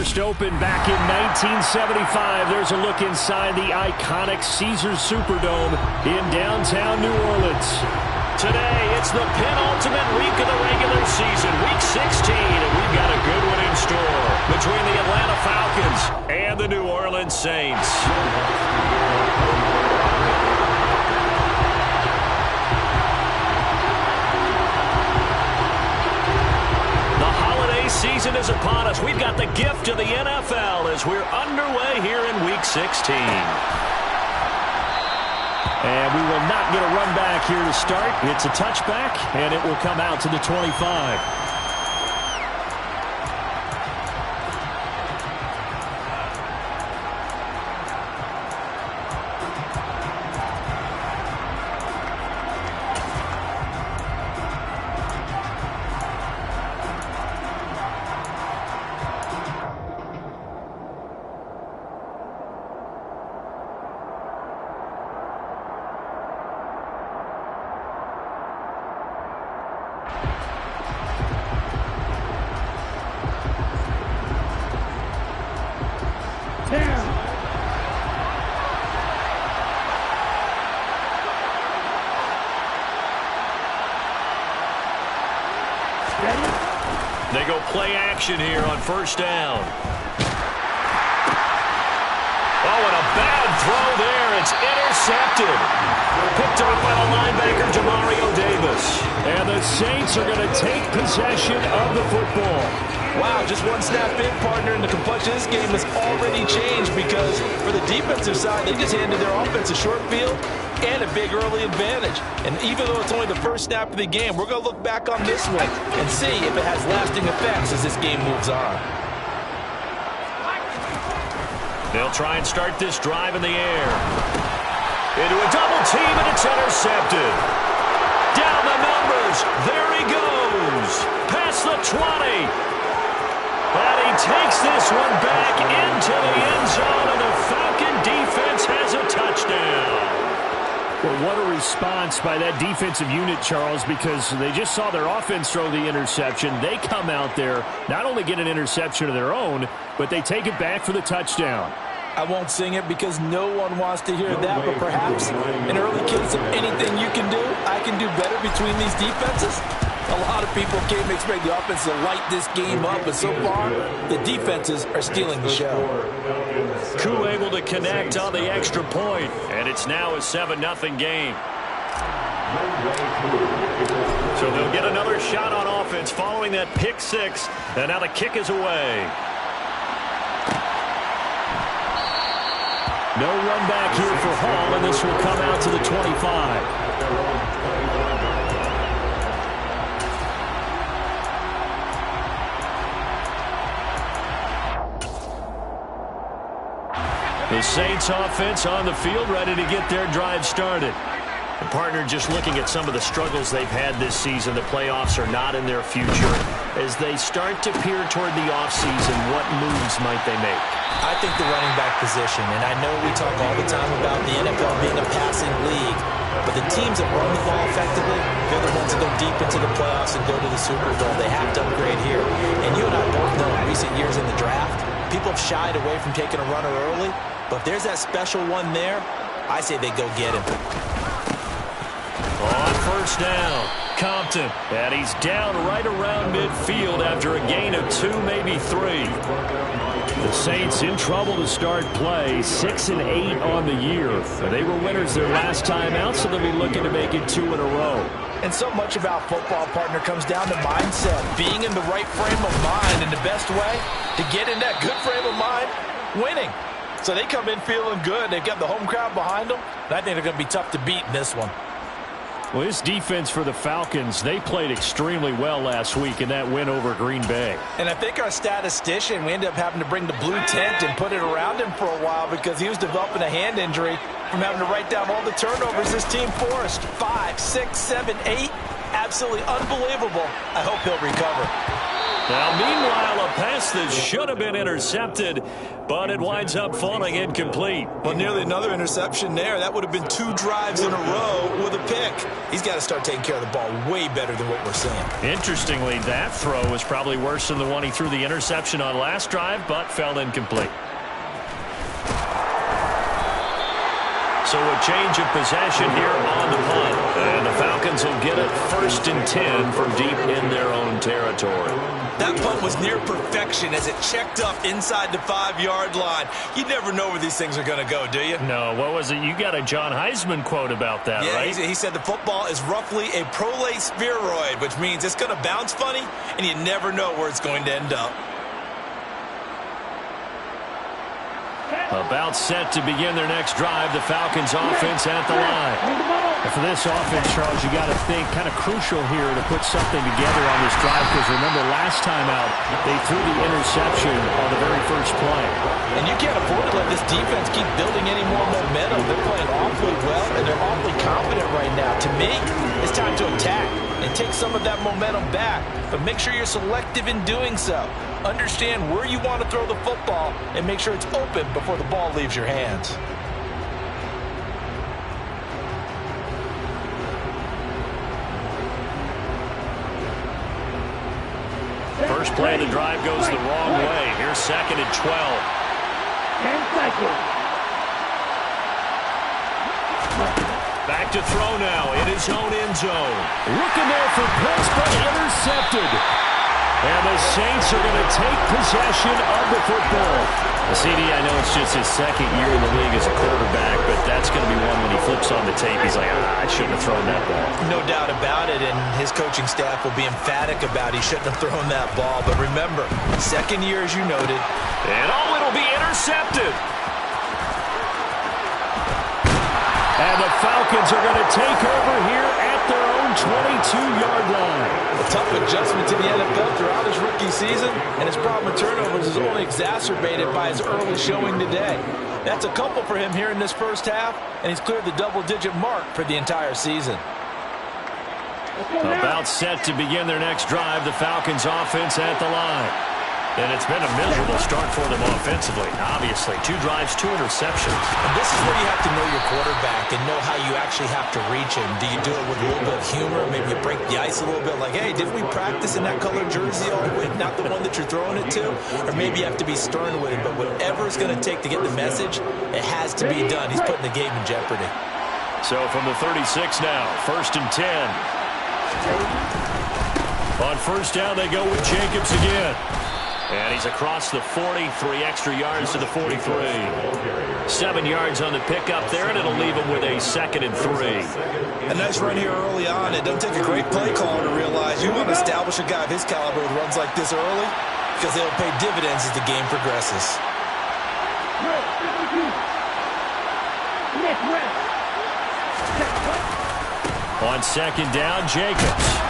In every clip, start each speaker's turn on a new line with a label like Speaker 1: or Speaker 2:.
Speaker 1: first opened back in 1975. There's a look inside the iconic Caesars Superdome in downtown New Orleans.
Speaker 2: Today, it's the penultimate week of the regular season, Week 16, and we've got a good one in store between the Atlanta Falcons and the New Orleans Saints. Season is upon us. We've got the gift of the NFL as we're underway here in Week 16.
Speaker 1: And we will not get a run back here to start. It's a touchback, and it will come out to the 25.
Speaker 2: They go play action here on first down. Oh, and a bad throw there. It's intercepted. Picked off by the linebacker, Jamario Davis.
Speaker 1: And the Saints are going to take possession of the football.
Speaker 3: Wow, just one snap in, partner, and the complexion of this game has already changed because for the defensive side, they just handed their offense a short field and a big early advantage. And even though it's only the first snap of the game, we're going to look back on this one and see if it has lasting effects as this game moves on.
Speaker 2: They'll try and start this drive in the air. Into a double team, and it's intercepted. Down the numbers. There he goes. Past the 20. And he takes this one back into the end zone, and the Falcon defense has a touchdown.
Speaker 1: Well, what a response by that defensive unit, Charles, because they just saw their offense throw the interception. They come out there, not only get an interception of their own, but they take it back for the touchdown.
Speaker 3: I won't sing it because no one wants to hear that, but perhaps an early case of anything you can do, I can do better between these defenses. A lot of people came to expect the offense to light this game up, but so far, the defenses are stealing the show.
Speaker 2: Koo able to connect on the extra point, and it's now a 7-0 game. So they'll get another shot on offense following that pick six, and now the kick is away.
Speaker 1: No run back here for Hall, and this will come out to the 25.
Speaker 2: The Saints offense on the field, ready to get their drive started. The partner just looking at some of the struggles they've had this season. The playoffs are not in their future. As they start to peer toward the offseason, what moves might they make?
Speaker 3: I think the running back position, and I know we talk all the time about the NFL being a passing league, but the teams that run the ball effectively, they're the ones that go deep into the playoffs and go to the Super Bowl. They have to upgrade here. And you and I both know in recent years in the draft, people have shied away from taking a runner early, but if there's that special one there, I say they go get him.
Speaker 2: On first down, Compton. And he's down right around midfield after a gain of 2, maybe 3.
Speaker 1: The Saints in trouble to start play, 6-8 on the year. They were winners their last time out, so they'll be looking to make it 2 in a row.
Speaker 3: And so much about football, partner, comes down to mindset. Being in the right frame of mind, and the best way to get in that good frame of mind, winning. So they come in feeling good. They've got the home crowd behind them. And I think they're going to be tough to beat in this one.
Speaker 1: Well, this defense for the Falcons, they played extremely well last week in that win over Green Bay.
Speaker 3: And I think our statistician, we ended up having to bring the blue tent and put it around him for a while because he was developing a hand injury from having to write down all the turnovers this team forced. 5, 6, 7, 8. Absolutely unbelievable. I hope he'll recover.
Speaker 2: Now, meanwhile, a pass that should have been intercepted, but it winds up falling incomplete.
Speaker 3: Well, nearly another interception there. That would have been 2 drives in a row with a pick. He's got to start taking care of the ball way better than what we're seeing.
Speaker 1: Interestingly, that throw was probably worse than the one he threw the interception on last drive, but fell incomplete. So a change of possession here on the punt. And the Falcons will get it 1st and 10 from deep in their own territory.
Speaker 3: That punt was near perfection as it checked up inside the 5-yard line. You never know where these things are going to go, do you?
Speaker 1: No, what was it? You got a John Heisman quote about that, right?
Speaker 3: Yeah, he said the football is roughly a prolate spheroid, which means it's going to bounce funny, and you never know where it's going to end up.
Speaker 1: About set to begin their next drive, the Falcons offense at the line. And for this offense, Charles, you got to think kind of crucial here to put something together on this drive, because remember last time out, they threw the interception on the very first play.
Speaker 3: And you can't afford to let this defense keep building any more momentum. They're playing awfully well, and they're awfully confident right now. To me, it's time to attack and take some of that momentum back, but make sure you're selective in doing so. Understand where you want to throw the football and make sure it's open before the ball leaves your hands.
Speaker 1: First play of the drive goes the wrong way. Here's 2nd and 12.
Speaker 4: 10 seconds.
Speaker 1: Back to throw now in his own end zone. Looking there for Pitts, but intercepted. And the Saints are going to take possession of the football. CD, I know it's just his 2nd year in the league as a quarterback, but that's going to be one when he flips on the tape. He's like, I shouldn't have thrown that ball.
Speaker 3: No doubt about it, and his coaching staff will be emphatic about he shouldn't have thrown that ball. But remember, 2nd year, as you noted.
Speaker 2: And it'll be intercepted.
Speaker 1: And the Falcons are going to take over here at their own 22-yard line.
Speaker 3: A tough adjustment to the NFL throughout his rookie season, and his problem with turnovers is only exacerbated by his early showing today. That's a couple for him here in this first half, and he's cleared the double-digit mark for the entire season.
Speaker 1: About set to begin their next drive, the Falcons offense at the line. And it's been a miserable start for them offensively. Obviously, 2 drives, 2 interceptions.
Speaker 3: And this is where you have to know your quarterback and know how you actually have to reach him. Do you do it with a little bit of humor? Maybe you break the ice a little bit like, hey, didn't we practice in that colored jersey all week? Not the one that you're throwing it to? Or maybe you have to be stern with him. But whatever it's going to take to get the message, it has to be done. He's putting the game in jeopardy.
Speaker 1: So from the 36 now, 1st and 10. On 1st down, they go with Jacobs again. And he's across the 40, 3 extra yards to the 43. 7 yards on the pickup there, and it'll leave him with a 2nd and 3.
Speaker 3: A nice run here early on. It doesn't take a great play caller to realize you want to establish a guy of his caliber with runs like this early, because they'll pay dividends as the game progresses.
Speaker 1: On 2nd down, Jacobs.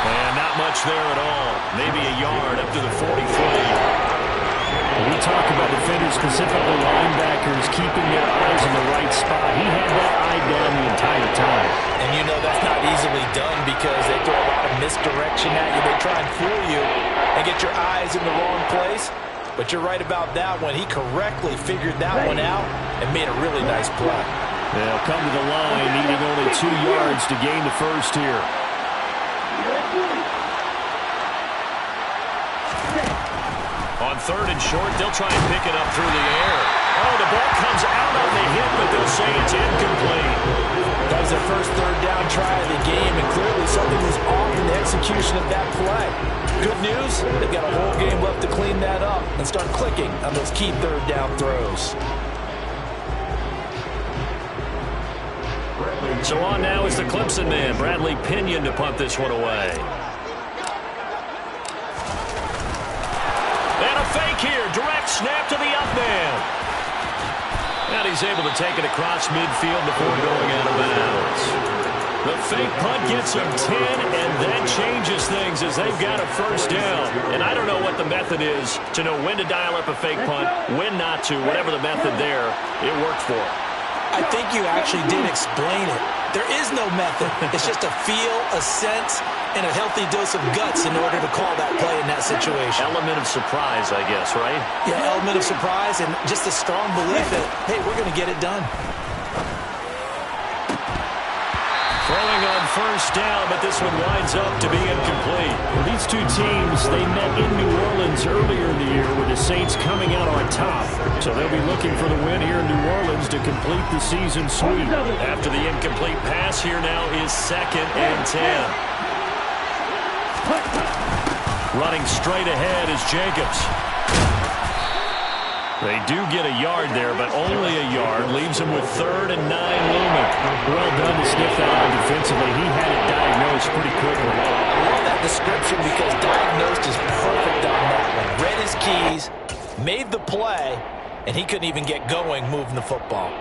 Speaker 1: And not much there at all. Maybe a yard up to the 43. We talk about defenders, specifically linebackers, keeping their eyes in the right spot. He had that eye down the entire time.
Speaker 3: And you know that's not easily done because they throw a lot of misdirection at you. They try and fool you and get your eyes in the wrong place. But you're right about that one. He correctly figured that one out and made a really nice play.
Speaker 1: They'll come to the line, needing only 2 yards to gain the first here.
Speaker 2: On 3rd and short, they'll try and pick it up through the air. Oh, the ball comes out on the hit, but they'll say it's incomplete.
Speaker 3: That was their first 3rd down try of the game, and clearly something was off in the execution of that play. Good news, they've got a whole game left to clean that up and start clicking on those key 3rd down throws.
Speaker 2: So on now is the Clemson man, Bradley Pinion, to punt this one away. And a fake here, direct snap to the up man. And he's able to take it across midfield before going out of bounds. The fake punt gets him 10, and that changes things as they've got a 1st down. And I don't know what the method is to know when to dial up a fake punt, when not to. Whatever the method there, it worked for him.
Speaker 3: I think you actually did explain it. There is no method. It's just a feel, a sense, and a healthy dose of guts in order to call that play in that situation.
Speaker 2: Element of surprise, I guess, right?
Speaker 3: Yeah, element of surprise and just a strong belief that, hey, we're going to get it done.
Speaker 1: Throwing on first down, but this one winds up to be incomplete. Well, these two teams, they met in New Orleans earlier in the year with the Saints coming out on top. So they'll be looking for the win here in New Orleans to complete the season sweep.
Speaker 2: After the incomplete pass, here now is 2nd and 10. Running straight ahead is Jacobs. They do get a yard there, but only a yard. Leaves them with 3rd and 9 looming.
Speaker 1: Well done to sniff that out defensively. He had it diagnosed pretty quickly.
Speaker 3: I love that description because diagnosed is perfect on that one. Read his keys, made the play, and he couldn't even get going moving the football.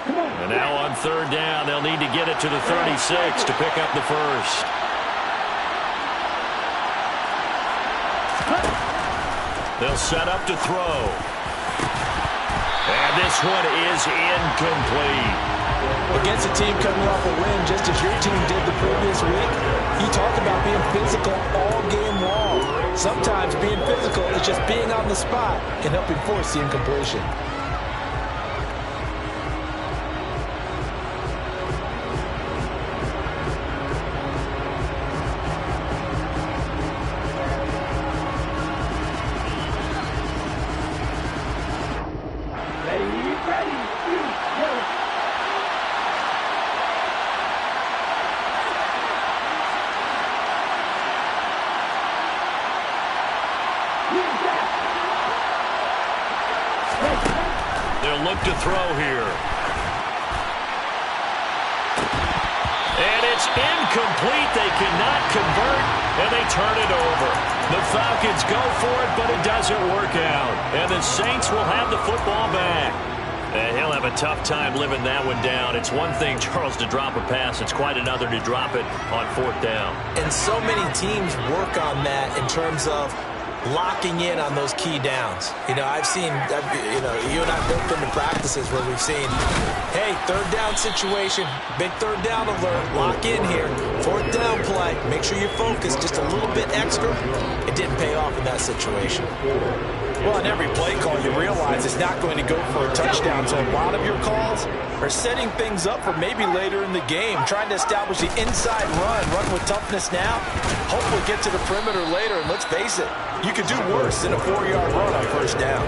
Speaker 2: And now on 3rd down, they'll need to get it to the 36 to pick up the first. They'll set up to throw. And this one is incomplete.
Speaker 3: Against a team coming off a win, just as your team did the previous week, you talk about being physical all game long. Sometimes being physical is just being on the spot and helping force the incompletion.
Speaker 2: They'll look to throw here. And it's incomplete. They cannot convert, and they turn it over. The Falcons go for it, but it doesn't work out. And the Saints will have the football back. And he'll have a tough time living that one down. It's one thing, Charles, to drop a pass. It's quite another to drop it on 4th down.
Speaker 3: And so many teams work on that in terms of locking in on those key downs. You know, I've seen, you and I both been to practices where we've seen, hey, 3rd down situation, big 3rd down alert, lock in here, 4th down play, make sure you focus just a little bit extra. It didn't pay off in that situation. Well, in every play call, you realize it's not going to go for a touchdown, so a lot of your calls are setting things up for maybe later in the game, trying to establish the inside run with toughness now, hopefully get to the perimeter later, and let's face it, you could do worse than a 4-yard run on 1st down.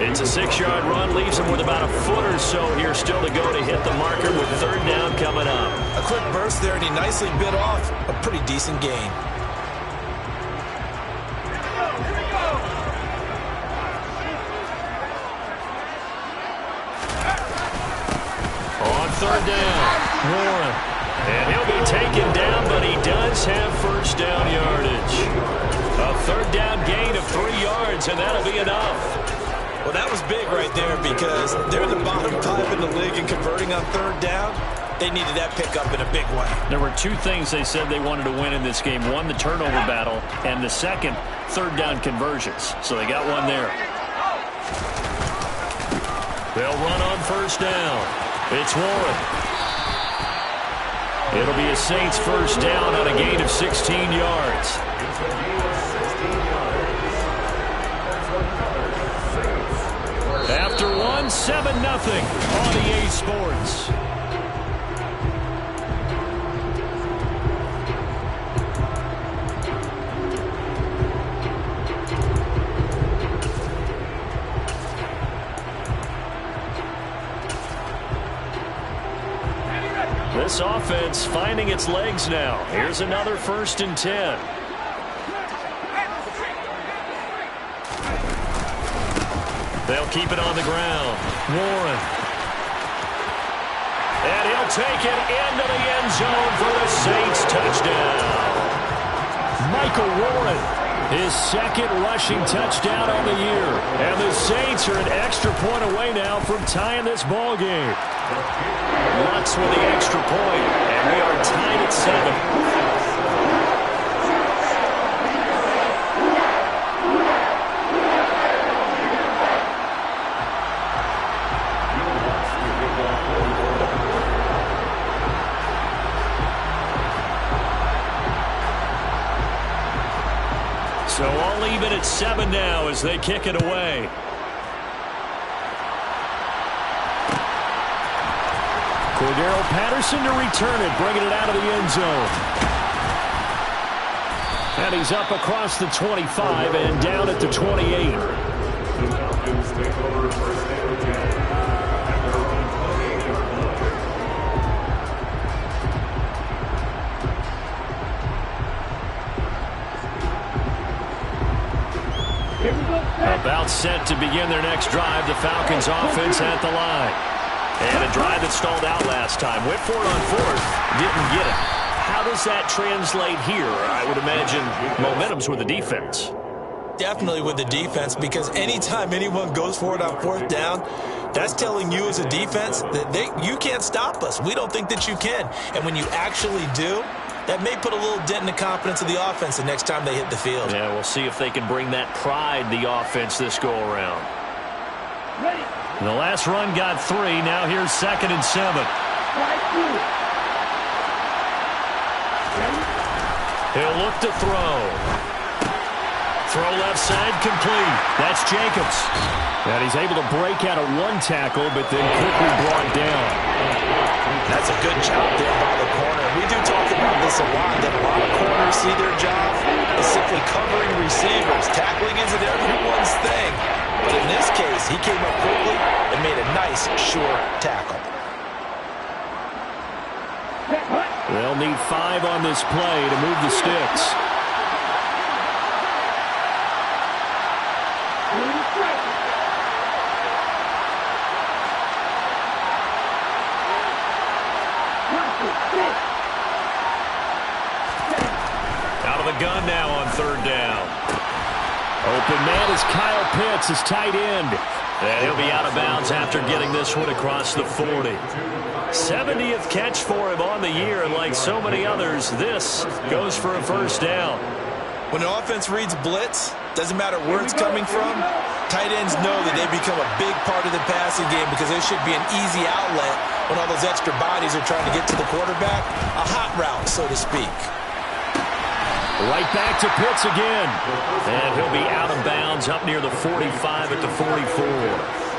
Speaker 2: It's a 6-yard run, leaves them with about a foot or so here still to go to hit the marker with 3rd down coming up.
Speaker 3: A quick burst there, and he nicely bit off a pretty decent gain.
Speaker 2: On 3rd down, Warren. And he'll be taken down, but he does have 1st down yardage. A 3rd down gain of 3 yards, and that'll be enough.
Speaker 3: Well, that was big right there because they're the bottom 5 in the league in converting on 3rd down. They needed that pickup in a big way.
Speaker 1: There were 2 things they said they wanted to win in this game. One, the turnover battle, and the second, 3rd down conversions. So they got one there.
Speaker 2: They'll run on 1st down. It's Warren.
Speaker 1: It'll be a Saints 1st down on a gain of 16 yards. After one, 7-0 on EA Sports. This offense finding its legs now. Here's another 1st and 10.
Speaker 2: They'll keep it on the ground. Warren. And he'll take it into the end zone for the Saints touchdown.
Speaker 1: Michael Warren, his 2nd rushing touchdown on the year. And the Saints are an extra point away now from tying this ball game.
Speaker 2: Lutz with the extra point, and we are tied at 7. It's 7 now as they kick it away.
Speaker 1: Cordero Patterson to return it, bringing it out of the end zone. And he's up across the 25 and down at the 28. About set to begin their next drive. The Falcons offense at the line. And a drive that stalled out last time. Went for it on fourth. Didn't get it. How does that translate here? I would imagine momentum's with the defense.
Speaker 3: Definitely with the defense, because anytime anyone goes for it on fourth down, that's telling you as a defense that you can't stop us. We don't think that you can. And when you actually do, that may put a little dent in the confidence of the offense the next time they hit the field.
Speaker 1: Yeah, we'll see if they can bring that pride, the offense, this go-around. The last run got 3. Now here's 2nd and 7. He'll look to throw. Throw left side complete. That's Jacobs. And he's able to break out of 1 tackle, but then quickly brought down.
Speaker 3: That's a good job there by the corner. We do talk about this a lot, that a lot of corners see their job as simply covering receivers. Tackling isn't everyone's thing. But in this case, he came up quickly and made a nice, sure tackle.
Speaker 1: They'll need 5 on this play to move the sticks. Out of the gun now on 3rd down. Open man is Kyle Pitts, his tight end. And he'll be out of bounds after getting this one across the 40. 70th catch for him on the year, and like so many others, this goes for a first down.
Speaker 3: When an offense reads blitz, doesn't matter where it's coming from, tight ends know that they become a big part of the passing game because there should be an easy outlet when all those extra bodies are trying to get to the quarterback. A hot route, so to speak.
Speaker 1: Right back to Pitts again. And he'll be out of bounds up near the 45 at the 44.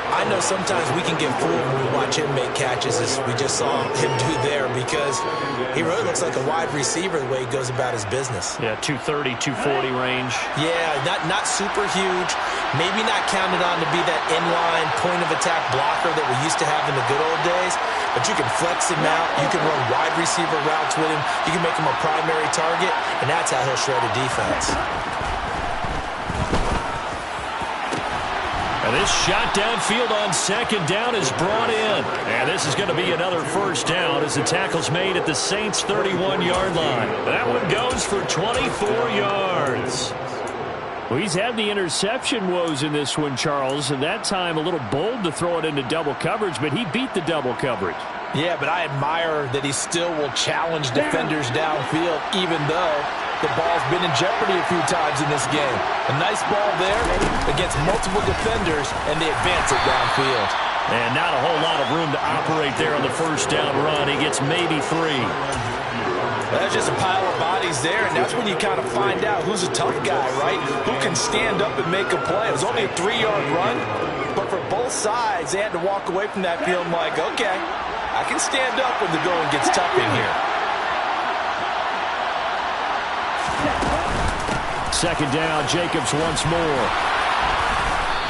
Speaker 3: I know sometimes we can get fooled when we watch him make catches, as we just saw him do there, because he really looks like a wide receiver the way he goes about his business.
Speaker 1: Yeah, 230, 240 range.
Speaker 3: Yeah, not super huge. Maybe not counted on to be that inline point-of-attack blocker that we used to have in the good old days, but you can flex him out. You can run wide receiver routes with him. You can make him a primary target, and that's how he'll shred a defense.
Speaker 1: And this shot downfield on 2nd down is brought in. And this is going to be another first down as the tackle's made at the Saints' 31-yard line. That one goes for 24 yards. Well, he's had the interception woes in this one, Charles, and that time a little bold to throw it into double coverage, but he beat the double coverage.
Speaker 3: Yeah, but I admire that he still will challenge defenders downfield, even though the ball's been in jeopardy a few times in this game. A nice ball there against multiple defenders, and they advance it downfield.
Speaker 1: And not a whole lot of room to operate there on the first down run. He gets maybe 3.
Speaker 3: That's just a pile of bodies there, and that's when you kind of find out who's a tough guy, right? Who can stand up and make a play. It was only a 3-yard run, but for both sides, they had to walk away from that field like, okay, I can stand up when the going gets tough in here.
Speaker 1: 2nd down, Jacobs once more.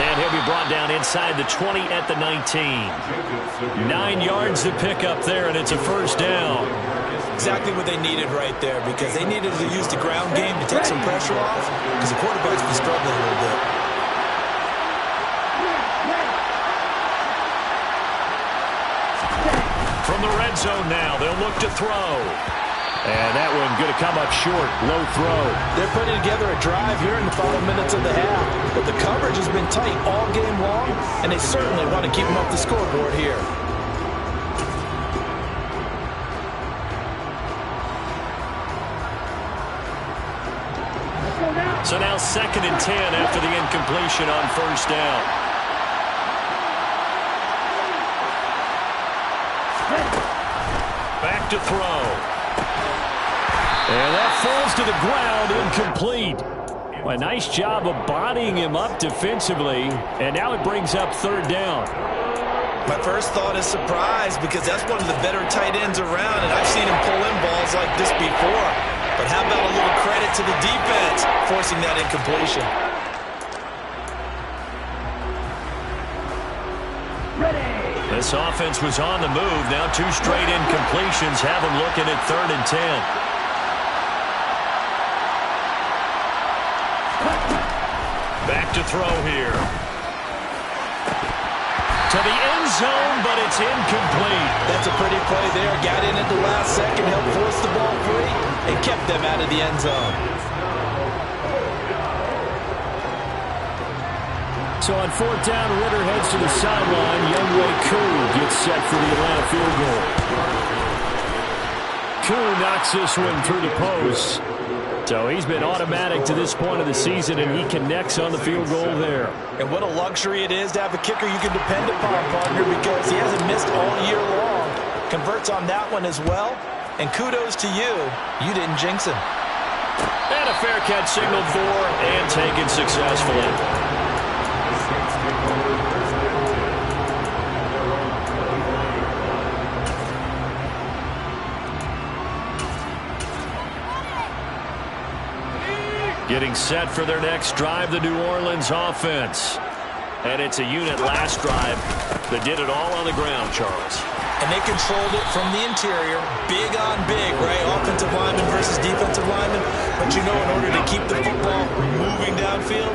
Speaker 1: And he'll be brought down inside the 20 at the 19. 9 yards to pick up there, and it's a first down.
Speaker 3: Exactly what they needed right there, because they needed to use the ground game to take some pressure off, because the quarterback's been struggling a little bit.
Speaker 1: From the red zone now, they'll look to throw. And that one going to come up short. Low throw.
Speaker 3: They're putting together a drive here in the final minutes of the half. But the coverage has been tight all game long, and they certainly want to keep them off the scoreboard here.
Speaker 1: So now 2nd and 10 after the incompletion on first down. Back to throw. And that falls to the ground, incomplete. Well, a nice job of bodying him up defensively, and now it brings up third down.
Speaker 3: My first thought is surprise because that's one of the better tight ends around, and I've seen him pull in balls like this before. But how about a little credit to the defense forcing that incompletion?
Speaker 2: This offense was on the move. Now 2 straight incompletions have them looking at 3rd and 10. Back to throw here. To the end zone, but it's incomplete.
Speaker 3: That's a pretty play there. Got in at the last second, helped force the ball free, and kept them out of the end zone.
Speaker 1: So on 4th down, Ritter heads to the sideline. Younghoe Koo gets set for the Atlanta field goal. Koo knocks this one through the post. So he's been automatic to this point of the season, and he connects on the field goal there.
Speaker 3: And what a luxury it is to have a kicker you can depend upon, partner, because he hasn't missed all year long. Converts on that one as well. And kudos to you. You didn't jinx him.
Speaker 2: And a fair catch signaled for and taken successfully. Getting set for their next drive, the New Orleans offense. And it's a unit last drive that did it all on the ground, Charles.
Speaker 3: And they controlled it from the interior, big on big, right? Offensive lineman versus defensive lineman. But you know, in order to keep the football moving downfield,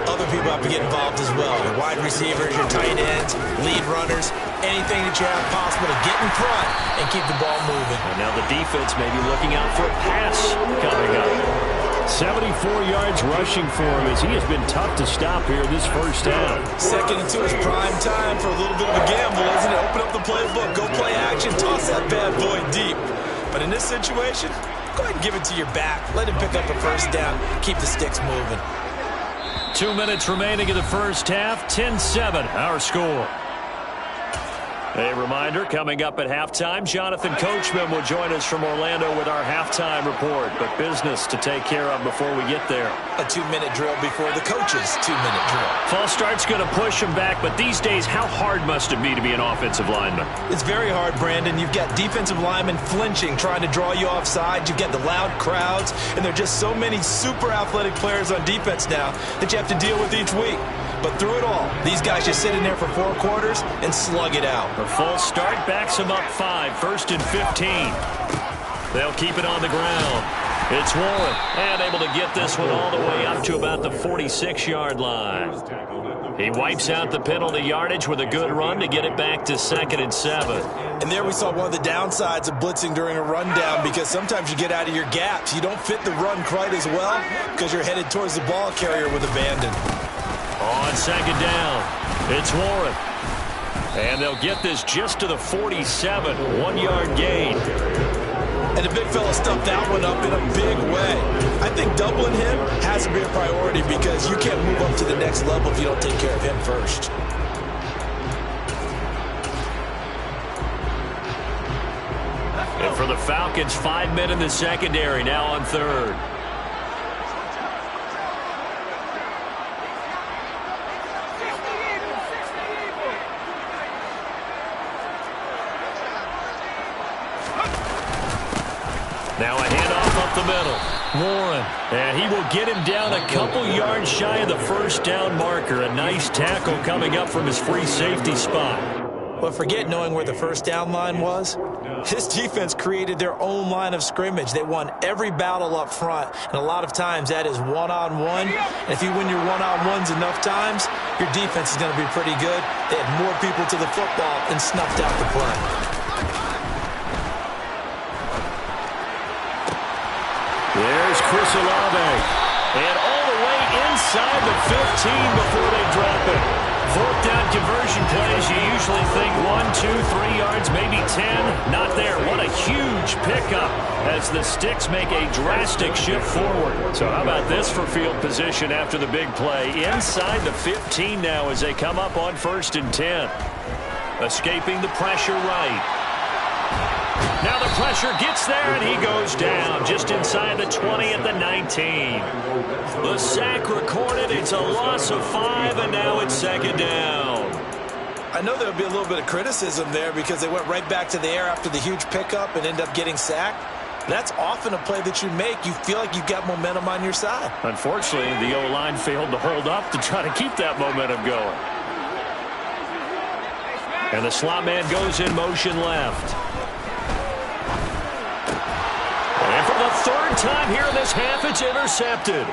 Speaker 3: other people have to get involved as well. Your wide receivers, your tight ends, lead runners, anything that you have possible to get in front and keep the ball moving.
Speaker 2: And now the defense may be looking out for a pass coming up.
Speaker 1: 74 yards rushing for him as he has been tough to stop here this first down.
Speaker 3: 2nd and 2 is prime time for a little bit of a gamble, isn't it? Open up the playbook, go play action, toss that bad boy deep. But in this situation, go ahead and give it to your back. Let him pick up a first down. Keep the sticks moving.
Speaker 2: 2 minutes remaining in the first half. 10-7, our score. A reminder, coming up at halftime, Jonathan Coachman will join us from Orlando with our halftime report. But business to take care of before we get there.
Speaker 3: A 2-minute drill before the coach's 2-minute drill.
Speaker 2: False start's going to push him back, but these days, how hard must it be to be an offensive lineman?
Speaker 3: It's very hard, Brandon. You've got defensive linemen flinching, trying to draw you offside. You've got the loud crowds, and there are just so many super athletic players on defense now that you have to deal with each week. But through it all, these guys just sit in there for 4 quarters and slug it out.
Speaker 2: A false start backs them up 5, 1st and 15. They'll keep it on the ground. It's Warren, and able to get this one all the way up to about the 46-yard line. He wipes out the penalty yardage with a good run to get it back to 2nd and 7.
Speaker 3: And there we saw one of the downsides of blitzing during a rundown, because sometimes you get out of your gaps. You don't fit the run quite as well because you're headed towards the ball carrier with abandon.
Speaker 2: On 2nd down, it's Warren. And they'll get this just to the 47, 1-yard gain.
Speaker 3: And the big fella stuffed that one up in a big way. I think doubling him has to be a priority because you can't move up to the next level if you don't take care of him first.
Speaker 2: And for the Falcons, 5 men in the secondary, now on 3rd. Now a handoff up the middle. Warren. And he will get him down a couple yards shy of the first down marker. A nice tackle coming up from his free safety spot.
Speaker 3: But forget knowing where the first down line was. This defense created their own line of scrimmage. They won every battle up front. And a lot of times that is one-on-one. And if you win your one-on-ones enough times, your defense is going to be pretty good. They had more people to the football and snuffed out the play.
Speaker 1: There's Chris Olave.
Speaker 2: And all the way inside the 15 before they drop it. 4th down conversion plays, you usually think 1, 2, 3 yards, maybe 10. Not there. What a huge pickup as the Sticks make a drastic shift forward. So how about this for field position after the big play? Inside the 15 now as they come up on 1st and 10. Escaping the pressure right. Now the pressure gets there, and he goes down just inside the 20 at the 19. The sack recorded. It's a loss of 5, and now it's second down.
Speaker 3: I know there would be a little bit of criticism there because they went right back to the air after the huge pickup and end up getting sacked. That's often a play that you make. You feel like you've got momentum on your side.
Speaker 1: Unfortunately, the O-line failed to hold up to try to keep that momentum going. And the slot man goes in motion left. And for the third time here in this half, it's intercepted.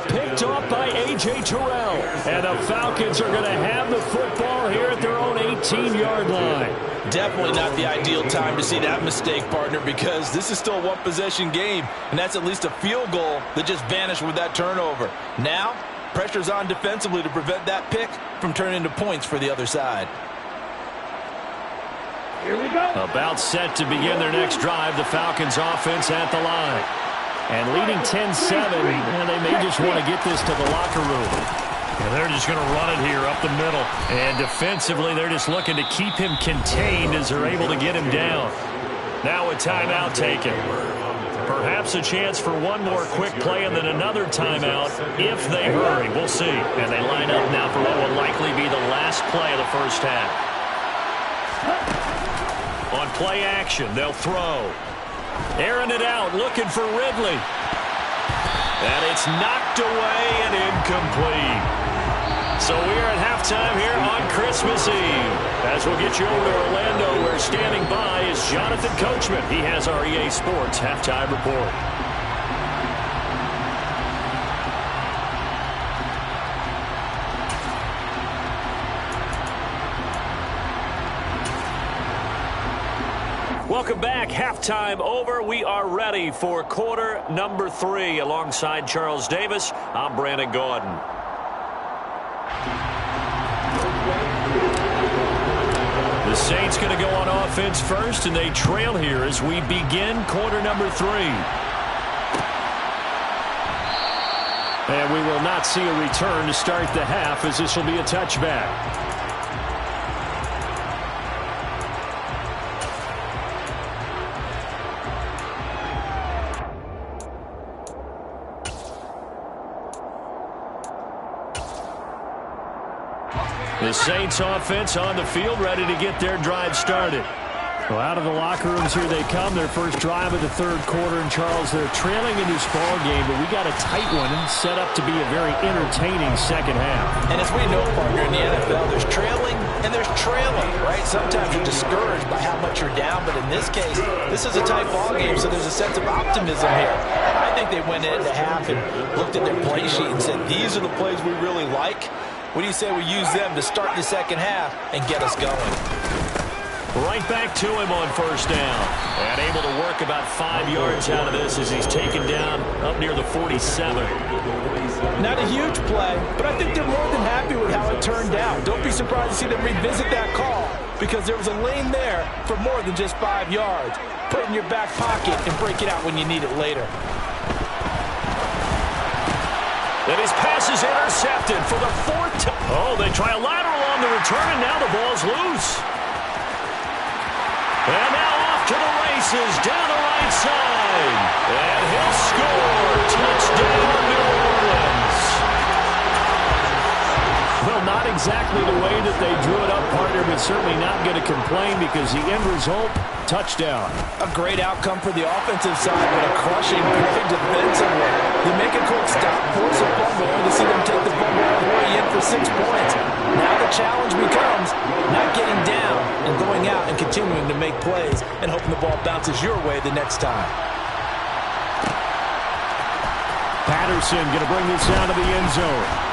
Speaker 1: Picked off by A.J. Terrell. And the Falcons are going to have the football here at their own 18-yard line.
Speaker 3: Definitely not the ideal time to see that mistake, partner, because this is still a one-possession game, and that's at least a field goal that just vanished with that turnover. Now, pressure's on defensively to prevent that pick from turning into points for the other side.
Speaker 4: Here we go.
Speaker 1: About set to begin their next drive, the Falcons offense at the line. And leading 10-7, and they may just want to get this to the locker room. And they're just going to run it here up the middle. And defensively, they're just looking to keep him contained as they're able to get him down. Now a timeout taken. Perhaps a chance for one more quick play and then another timeout if they hurry. We'll see. And they line up now for what will likely be the last play of the first half. On play action, they'll throw. Airing it out, looking for Ridley. And it's knocked away and incomplete. So we are at halftime here on Christmas Eve. As we'll get you over to Orlando, where standing by is Jonathan Coachman. He has our EA Sports halftime report. Welcome back. Halftime over. We are ready for quarter number 3. Alongside Charles Davis, I'm Brandon Gaudin. The Saints going to go on offense first, and they trail here as we begin quarter number 3. And we will not see a return to start the half, as this will be a touchback. The Saints offense on the field, ready to get their drive started. Well, out of the locker rooms here they come. Their first drive of the third quarter. And Charles, they're trailing in this ball game, but we got a tight one set up to be a very entertaining second half.
Speaker 3: And as we know, partner, in the NFL, there's trailing and there's trailing, right? Sometimes you're discouraged by how much you're down, but in this case, this is a tight ball game, so there's a sense of optimism here. I think they went into half and looked at their play sheet and said, these are the plays we really like. What do you say we use them to start the second half and get us going?
Speaker 1: Right back to him on first down. And able to work about 5 yards out of this as he's taken down up near the 47.
Speaker 3: Not a huge play, but I think they're more than happy with how it turned out. Don't be surprised to see them revisit that call because there was a lane there for more than just 5 yards. Put it in your back pocket and break it out when you need it later.
Speaker 1: And his pass is intercepted for the 4th time. Oh, they try a lateral on the return, and now the ball's loose. And now off to the races, down the right side. And he'll score. Touchdown, New Orleans. Well, not exactly the way that they drew it up, partner, but certainly not going to complain because the end result, touchdown.
Speaker 3: A great outcome for the offensive side, but a crushing play defensively. You make a quick stop, force a fumble, and to see them take the fumble all the way in for 6 points. Now the challenge becomes not getting down and going out and continuing to make plays and hoping the ball bounces your way the next time.
Speaker 1: Patterson going to bring this down to the end zone.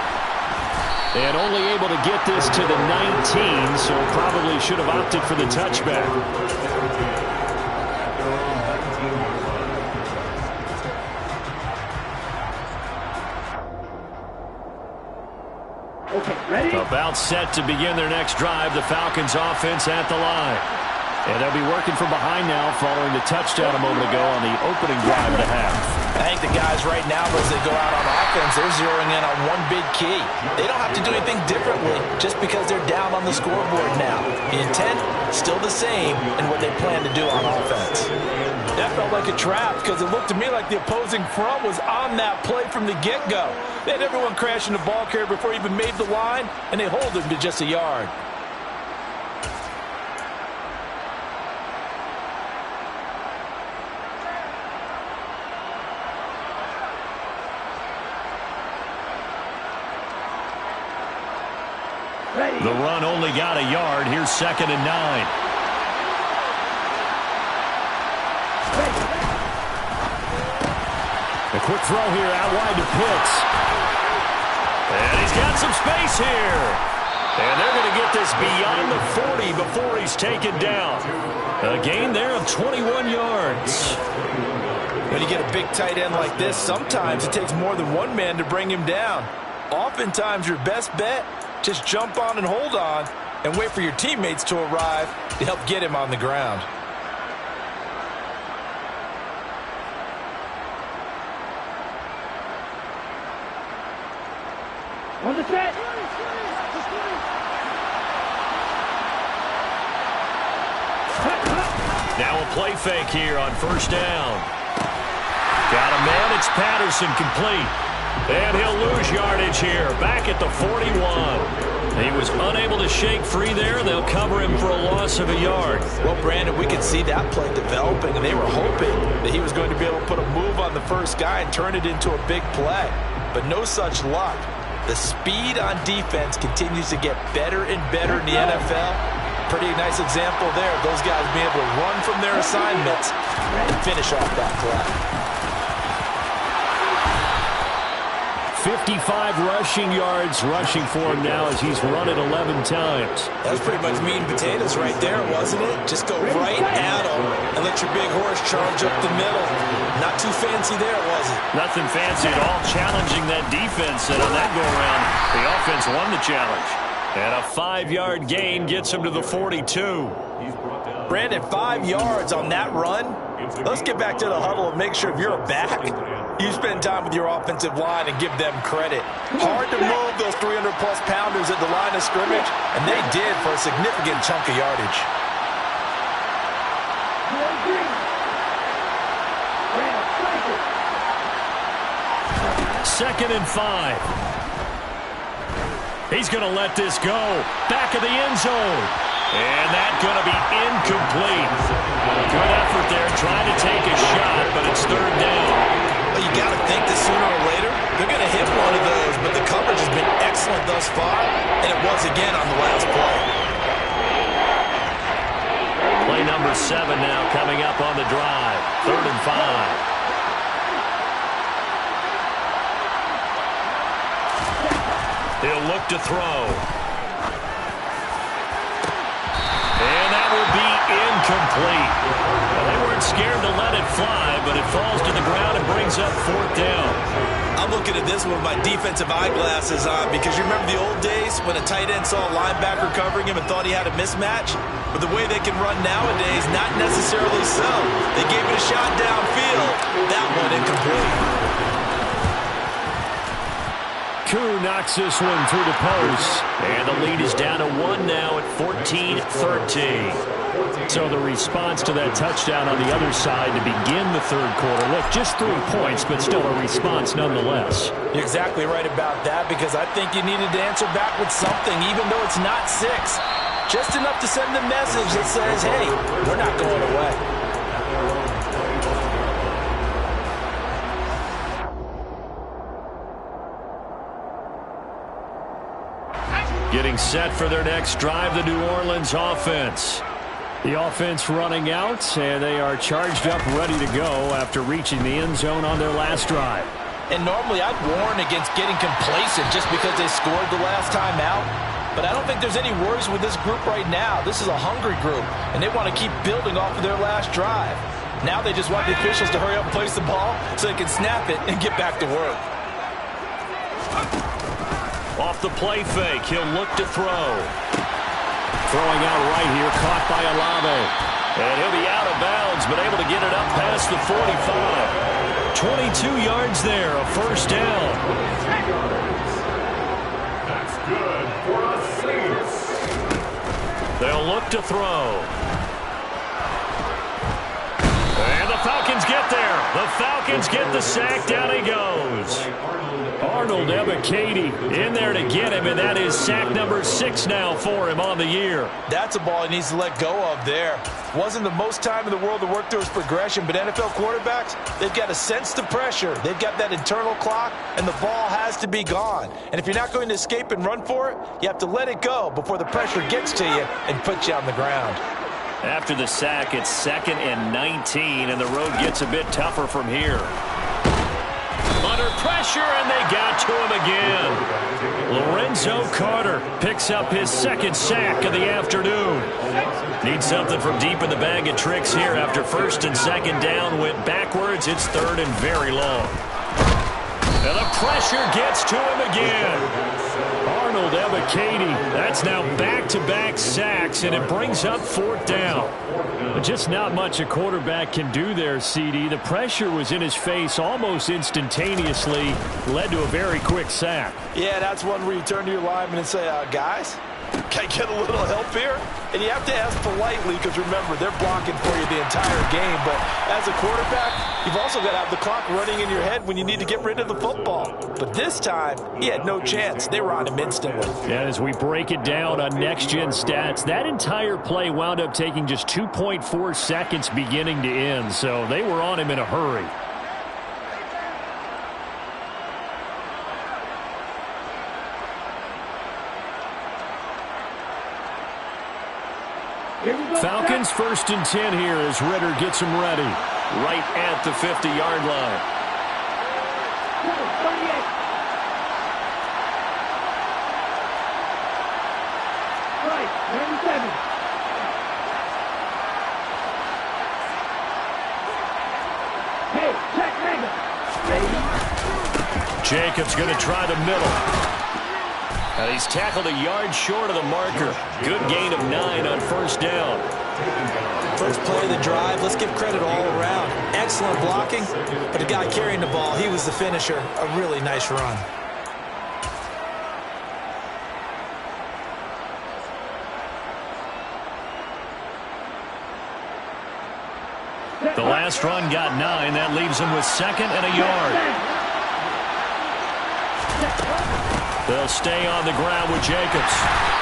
Speaker 1: And only able to get this to the 19, so probably should have opted for the touchback.
Speaker 4: Okay, ready?
Speaker 1: About set to begin their next drive. The Falcons offense at the line. And they'll be working from behind now following the touchdown a moment ago on the opening drive of the half.
Speaker 3: I think the guys right now, as they go out on offense, they're zeroing in on one big key. They don't have to do anything differently just because they're down on the scoreboard now. The intent, still the same in what they plan to do on offense.
Speaker 5: That felt like a trap because it looked to me like the opposing front was on that play from the get-go. They had everyone crashing the ball carrier before he even made the line, and they hold him to just a yard.
Speaker 1: The run only got a yard. Here's 2nd and 9. A quick throw here out wide to Pitts. And he's got some space here. And they're going to get this beyond the 40 before he's taken down. A gain there of 21 yards.
Speaker 5: When you get a big tight end like this, sometimes it takes more than one man to bring him down. Oftentimes, your best bet, just jump on and hold on and wait for your teammates to arrive to help get him on the ground.
Speaker 4: On the set.
Speaker 1: Now a play fake here on 1st down. Got a man. It's Patterson complete. And he'll lose yardage here, back at the 41. He was unable to shake free there. They'll cover him for a loss of a yard.
Speaker 5: Well, Brandon, we could see that play developing, and they were hoping that he was going to be able to put a move on the first guy and turn it into a big play. But no such luck. The speed on defense continues to get better and better in the NFL. Pretty nice example there of those guys being able to run from their assignments and finish off that play.
Speaker 1: 55 rushing yards rushing for him now as he's run it 11 times.
Speaker 5: That was pretty much meat and potatoes right there, wasn't it? Just go right at him and let your big horse charge up the middle. Not too fancy there, was it?
Speaker 1: Nothing fancy at all, challenging that defense. And on that go-around, the offense won the challenge. And a 5-yard gain gets him to the 42.
Speaker 5: Brandon, 5 yards on that run. Let's get back to the huddle and make sure if you're a back, you spend time with your offensive line and give them credit. Hard to move those 300-plus pounders at the line of scrimmage, and they did for a significant chunk of yardage.
Speaker 1: 2nd and 5. He's going to let this go. Back of the end zone. And that's going to be incomplete. Good effort there trying to take a shot, but it's 3rd down.
Speaker 5: Well, you got to think that sooner or later they're going to hit one of those, but the coverage has been excellent thus far, and it was again on the last play.
Speaker 1: Play number 7 now coming up on the drive. 3rd and 5. He'll look to throw. And that will be incomplete. Well, they weren't scared to let it fly, but it falls to the ground and brings up 4th down.
Speaker 5: I'm looking at this one with my defensive eyeglasses on because you remember the old days when a tight end saw a linebacker covering him and thought he had a mismatch? But the way they can run nowadays, not necessarily so. They gave it a shot downfield. That one incomplete.
Speaker 1: Koo knocks this one through the post. And the lead is down to 1 now at 14-13. So the response to that touchdown on the other side to begin the 3rd quarter. Look, just 3 points, but still a response nonetheless.
Speaker 5: You're exactly right about that because I think you needed to answer back with something, even though it's not 6. Just enough to send the message that says, hey, we're not going away.
Speaker 1: Getting set for their next drive, the New Orleans offense. The offense running out, and they are charged up, ready to go after reaching the end zone on their last drive.
Speaker 5: And normally I'd warn against getting complacent just because they scored the last time out. But I don't think there's any worries with this group right now. This is a hungry group, and they want to keep building off of their last drive. Now they just want the officials to hurry up and place the ball so they can snap it and get back to work.
Speaker 1: Off the play fake, he'll look to throw. Throwing out right here, caught by Olave.
Speaker 2: And he'll be out of bounds, but able to get it up past the 45.
Speaker 1: 22 yards there, a first down.
Speaker 6: That's good for a Saints.
Speaker 2: They'll look to throw. And the Falcons get there. The Falcons get the sack. Down he goes.
Speaker 1: Arnold Ebiketie in there to get him, and that is sack number 6 now for him on the year.
Speaker 5: That's a ball he needs to let go of there. Wasn't the most time in the world to work through his progression, but NFL quarterbacks, they've got to sense the pressure. They've got that internal clock, and the ball has to be gone. And if you're not going to escape and run for it, you have to let it go before the pressure gets to you and puts you on the ground.
Speaker 2: After the sack, it's 2nd and 19, and the road gets a bit tougher from here. Under pressure, and they got to him again.
Speaker 1: Lorenzo Carter picks up his 2nd sack of the afternoon.
Speaker 2: Needs something from deep in the bag of tricks here after 1st and 2nd down. Went backwards. It's 3rd and very long. And the pressure gets to him again.
Speaker 1: Arnold Ebiketie, that's now back-to-back sacks, and it brings up 4th down. But just not much a quarterback can do there, CD. The pressure was in his face almost instantaneously, led to a very quick sack.
Speaker 5: Yeah, that's one where you turn to your lineman and say, guys, can I get a little help here? And you have to ask politely because, remember, they're blocking for you the entire game. But as a quarterback, you've also got to have the clock running in your head when you need to get rid of the football. But this time, he had no chance. They were on him instantly.
Speaker 1: And as we break it down on next-gen stats, that entire play wound up taking just 2.4 seconds beginning to end. So they were on him in a hurry. Falcons 1st and 10 here as Ritter gets him ready.
Speaker 2: Right at the 50-yard line.
Speaker 4: Right, 37. Hey, check Mega.
Speaker 1: Jacobs going to try the middle.
Speaker 2: And he's tackled a yard short of the marker. Good gain of 9 on 1st down.
Speaker 3: First play of the drive, let's give credit all around. Excellent blocking, but the guy carrying the ball, he was the finisher. A really nice run.
Speaker 1: The last run got 9. That leaves him with 2nd and a yard. They'll stay on the ground with Jacobs.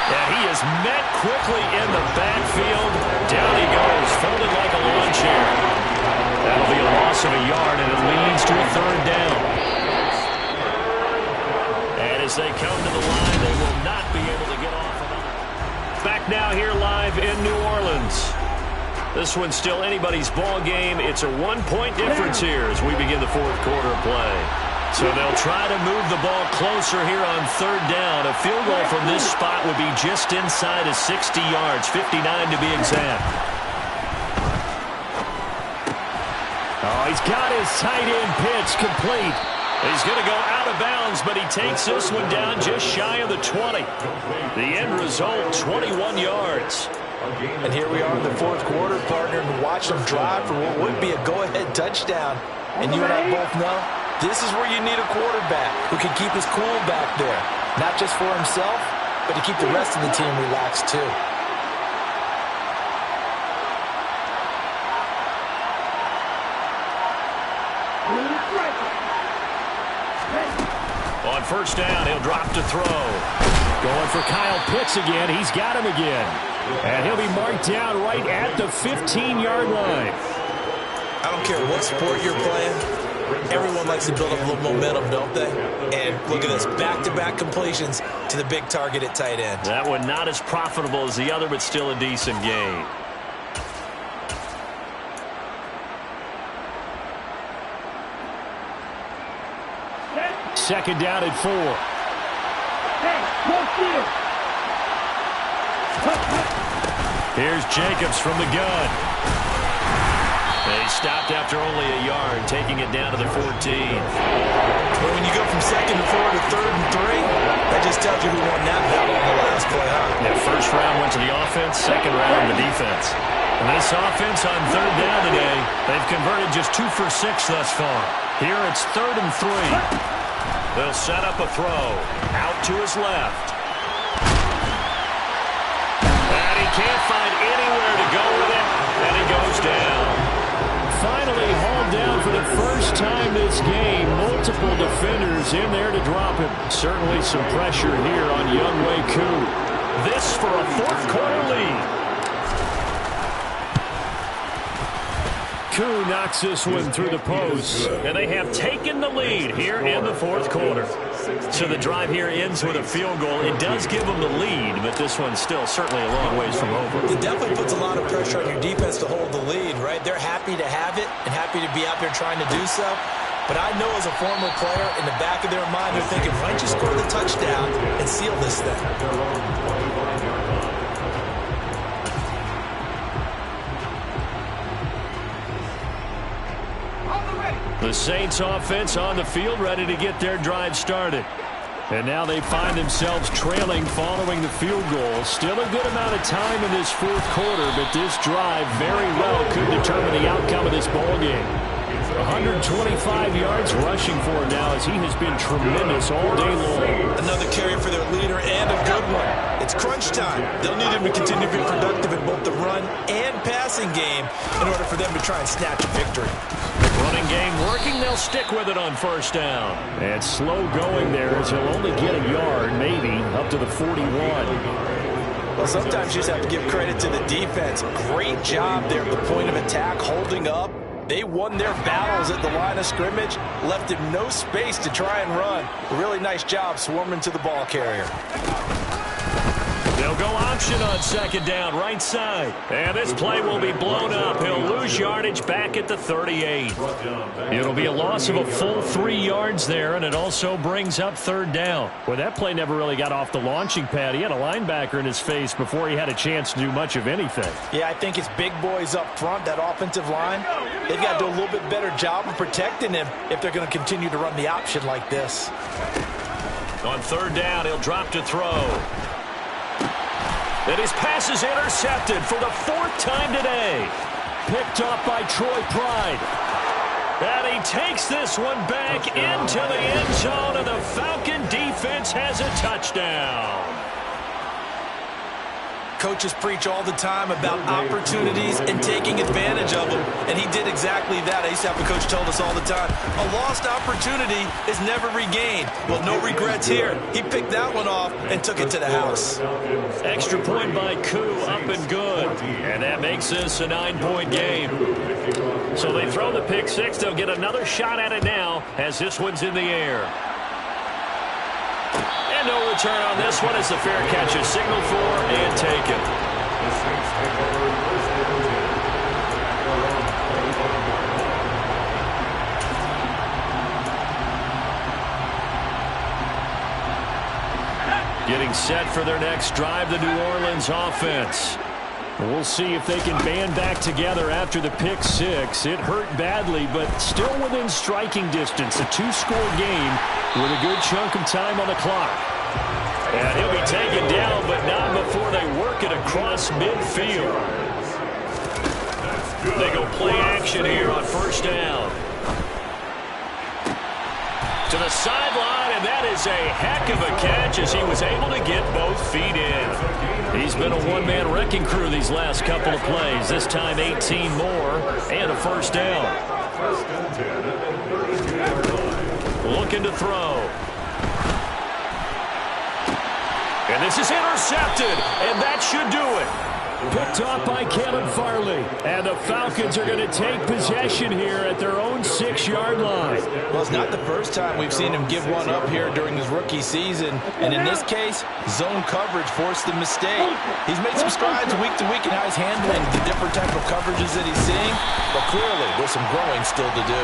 Speaker 2: And he is met quickly in the backfield. Down he goes, folded like a lawn chair. That'll be a loss of a yard, and it leads to a 3rd down. And as they come to the line, they will not be able to get off another. Back now here live in New Orleans. This one's still anybody's ball game. It's a 1-point difference here as we begin the 4th quarter of play. So they'll try to move the ball closer here on 3rd down. A field goal from this spot would be just inside of 60 yards, 59 to be exact.
Speaker 1: Oh, he's got his tight end pitch complete.
Speaker 2: He's going to go out of bounds, but he takes this one down just shy of the 20. The end result, 21 yards.
Speaker 5: And here we are in the 4th quarter, partner, and watch them drive for what would be a go-ahead touchdown. And you and I both know this is where you need a quarterback who can keep his cool back there. Not just for himself, but to keep the rest of the team relaxed too.
Speaker 2: On 1st down, he'll drop to throw.
Speaker 1: Going for Kyle Pitts again. He's got him again. And he'll be marked down right at the 15-yard line.
Speaker 3: I don't care what sport you're playing. Everyone likes to build up a little momentum, don't they? And look at this, back-to-back completions to the big target at tight end.
Speaker 2: That one not as profitable as the other, but still a decent gain.
Speaker 1: Second down at 4.
Speaker 4: Hey, no steal.
Speaker 1: Here's Jacobs from the gun.
Speaker 2: They stopped after only a yard, taking it down to the 14.
Speaker 3: But when you go from 2nd and 4 to 3rd and 3, that just tells you who won that battle on the last play, huh?
Speaker 2: Yeah, 1st First round went to the offense, second round the defense. And this offense on third down today, they've converted just 2 for 6 thus far. Here it's 3rd and 3. They'll set up a throw. Out to his left. And he can't find anywhere to go with it, and he goes down.
Speaker 1: Finally hauled down for the first time this game. Multiple defenders in there to drop him. Certainly some pressure here on Younghoe Koo.
Speaker 2: This for a fourth-quarter lead.
Speaker 1: Koo knocks this one through the post.
Speaker 2: And they have taken the lead here in the fourth quarter. So the drive here ends with a field goal. It does give them the lead, but this one's still certainly a long ways from over.
Speaker 3: It definitely puts a lot of pressure on your defense to hold the lead, right? They're happy to have it and happy to be out there trying to do so. But I know as a former player, in the back of their mind, they're thinking, why don't you score the touchdown and seal this thing?
Speaker 1: The Saints offense on the field, ready to get their drive started. And now they find themselves trailing following the field goal. Still a good amount of time in this fourth quarter, but this drive very well could determine the outcome of this ball game. 125 yards rushing for him now as he has been tremendous all day long.
Speaker 3: Another carry for their leader and a good one. It's crunch time. They'll need him to continue to be productive in both the run and passing game in order for them to try and snatch a victory.
Speaker 2: Running game working. They'll stick with it on first down.
Speaker 1: And slow going there as he'll only get a yard, maybe, up to the 41.
Speaker 3: Well, sometimes you just have to give credit to the defense. Great job there at the point of attack, holding up. They won their battles at the line of scrimmage, left him no space to try and run. A really nice job swarming to the ball carrier.
Speaker 2: They'll go option on second down, right side. And this play will be blown up. He'll lose yardage back at the 38. It'll be a loss of a full 3 yards there, and it also brings up third down.
Speaker 1: Well, that play never really got off the launching pad. He had a linebacker in his face before he had a chance to do much of anything.
Speaker 3: Yeah, I think it's big boys up front, that offensive line. They've got to do a little bit better job of protecting him if they're going to continue to run the option like this.
Speaker 2: On third down, he'll drop to throw. And his pass is intercepted for the 4th time today.
Speaker 1: Picked up by Troy Pride.
Speaker 2: And he takes this one back into the end zone, and the Falcon defense has a touchdown.
Speaker 3: Coaches preach all the time about opportunities and taking advantage of them, and he did exactly that. I used to have a coach tell us all the time, a lost opportunity is never regained. Well, no regrets here. He picked that one off and took it to the house.
Speaker 2: Extra point by Koo, up and good. And that makes this a 9-point game. So they throw the pick six. They'll get another shot at it now as this one's in the air. And no return on this one as the fair catch is signaled for and taken. Getting set for their next drive, the New Orleans offense.
Speaker 1: We'll see if they can band back together after the pick six. It hurt badly, but still within striking distance. A 2-score game with a good chunk of time on the clock.
Speaker 2: And he'll be taken down, but not before they work it across midfield. They go play action here on first down. To the sideline, and that is a heck of a catch as he was able to get both feet in. He's been a one-man wrecking crew these last couple of plays. This time 18 more and a first down. Looking to throw. And this is intercepted, and that should do it.
Speaker 1: Picked off by Caleb Farley. And the Falcons are going to take possession here at their own 6-yard line.
Speaker 3: Well, it's not the first time we've seen him give one up here during his rookie season. And in this case, zone coverage forced the mistake. He's made some strides week to week in how he's handling the different type of coverages that he's seeing. But clearly, there's some growing still to do.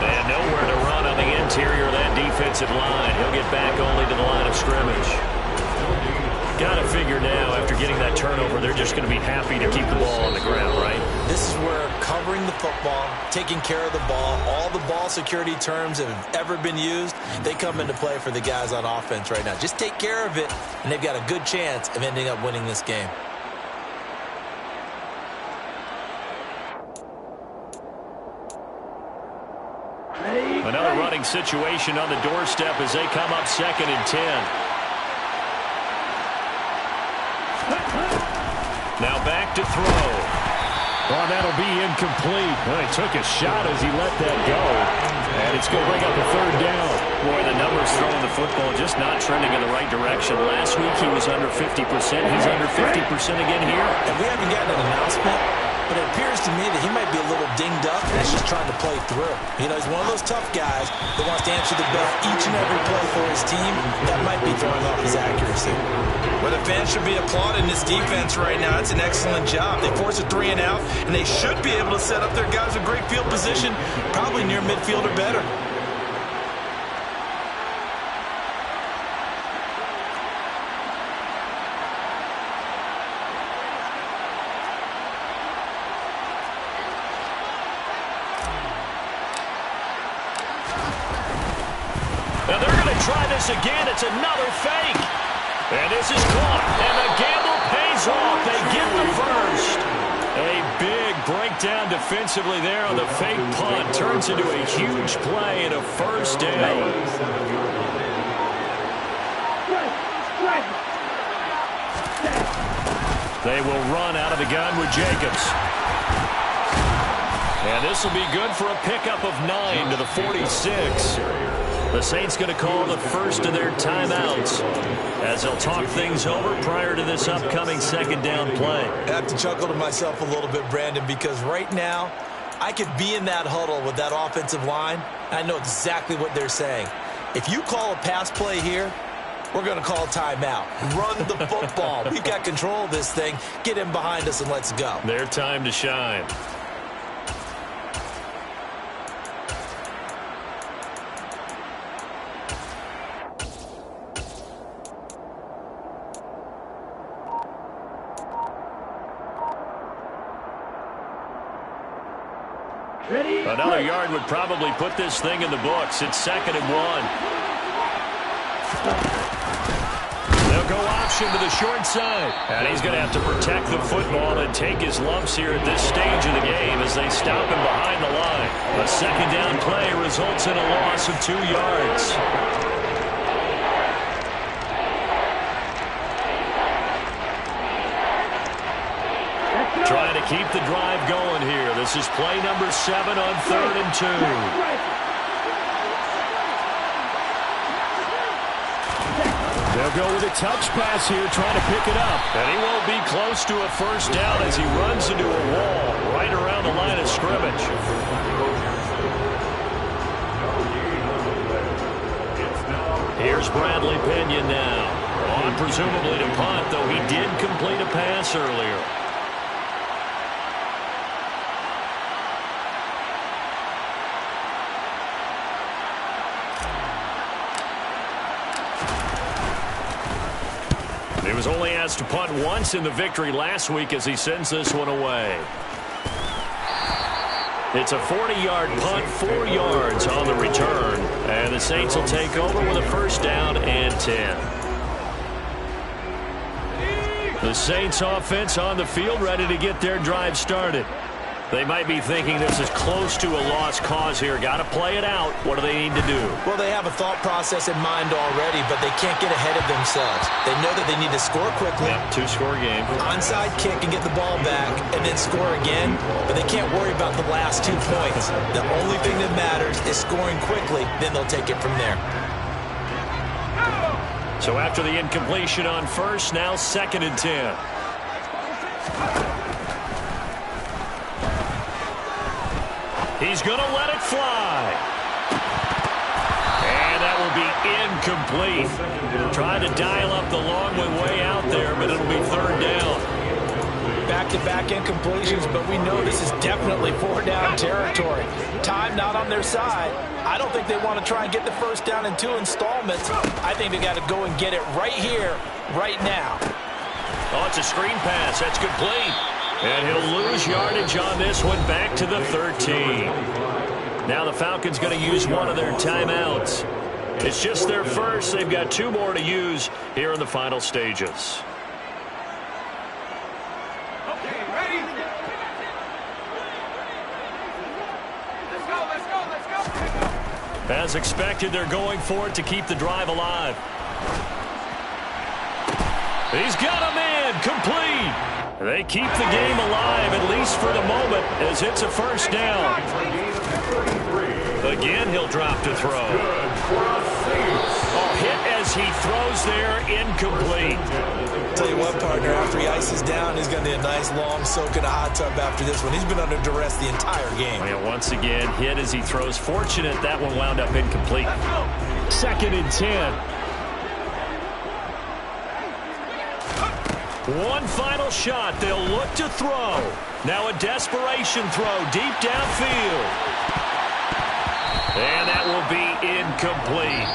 Speaker 2: And nowhere to run on the interior of that defensive line. He'll get back only to the line of scrimmage.
Speaker 1: Got to figure now, after getting that turnover, they're just going to be happy to keep the ball on the ground, right?
Speaker 3: This is where covering the football, taking care of the ball, all the ball security terms that have ever been used, they come into play for the guys on offense right now. Just take care of it, and they've got a good chance of ending up winning this game.
Speaker 1: Another running situation on the doorstep as they come up 2nd and 10. Now back to throw. Oh, that'll be incomplete. Well, he took a shot as he let that go. And it's going to bring up a 3rd down. Boy, the numbers throwing the football just not trending in the right direction. Last week he was under 50%. He's under 50% again here.
Speaker 3: And we haven't gotten an announcement, but it appears to me that he might be a little dinged up and he's just trying to play through. You know, he's one of those tough guys that wants to answer the bell each and every play for his team. That might be throwing off his accuracy.
Speaker 5: Well, the fans should be applauding this defense right now. It's an excellent job. They force a 3 and out, and they should be able to set up their guys with great field position, probably near midfield or better.
Speaker 1: Now they're going to try this again. It's another fake. And this is caught. And the gamble pays off. They get the first. A big breakdown defensively there on the fake punt. Turns into a huge play and a first down. They will run out of the gun with Jacobs. And this will be good for a pickup of 9 to the 46. The Saints going to call the first of their timeouts as they'll talk things over prior to this upcoming 2nd down play.
Speaker 3: I have to chuckle to myself a little bit, Brandon, because right now I could be in that huddle with that offensive line. I know exactly what they're saying. If you call a pass play here, we're going to call a timeout. Run the football. We've got control of this thing. Get in behind us and let's go.
Speaker 1: Their time to shine. Another yard would probably put this thing in the books. It's 2nd and 1. They'll go option to the short side. And he's going to have to protect the football and take his lumps here at this stage of the game as they stop him behind the line. A 2nd down play results in a loss of 2 yards. Trying to keep the drive going here. This is play number 7 on 3rd and 2. They'll go with a touch pass here, trying to pick it up. And he won't be close to a first down as he runs into a wall right around the line of scrimmage. Here's Bradley Pinion now. On presumably to punt, though he did complete a pass earlier. He was only asked to punt once in the victory last week as he sends this one away. It's a 40-yard punt, 4 yards on the return. And the Saints will take over with a first down and 10. The Saints offense on the field ready to get their drive started. They might be thinking this is close to a lost cause here. Got to play it out. What do they need to do?
Speaker 3: Well, they have a thought process in mind already, but they can't get ahead of themselves. They know that they need to score quickly.
Speaker 1: Yep, 2-score game.
Speaker 3: Onside kick and get the ball back and then score again, but they can't worry about the last 2 points. The only thing that matters is scoring quickly, then they'll take it from there.
Speaker 1: So after the incompletion on first, now 2nd and 10. He's going to let it fly. And that will be incomplete. Trying to dial up the long way out there, but it'll be 3rd down.
Speaker 3: Back
Speaker 5: back-to-back incompletions, but we know this is definitely four-down territory. Time not on their side. I don't think they want to try and get the first down in 2 installments. I think they got to go and get it right here, right now.
Speaker 2: Oh, it's a screen pass. That's complete. And he'll lose yardage on this one, back to the 13. Now the Falcons going to use one of their timeouts. It's just their first. They've got 2 more to use here in the final stages.
Speaker 6: Okay, ready? Let's go, let's go, let's go.
Speaker 2: As expected, they're going for it to keep the drive alive. He's got a man, complete. They keep the game alive, at least for the moment, as it's a first down. Again, he'll drop to throw. Oh, hit as he throws there, incomplete.
Speaker 5: Tell you what, partner, after he ices down, he's going to need a nice long soak in a hot tub after this one. He's been under duress the entire game.
Speaker 2: And once again, hit as he throws. Fortunate that one wound up incomplete. 2nd and 10. One final shot. They'll look to throw. Now a desperation throw deep downfield. And that will be incomplete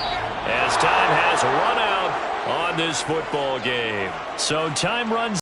Speaker 2: as time has run out on this football game. So time runs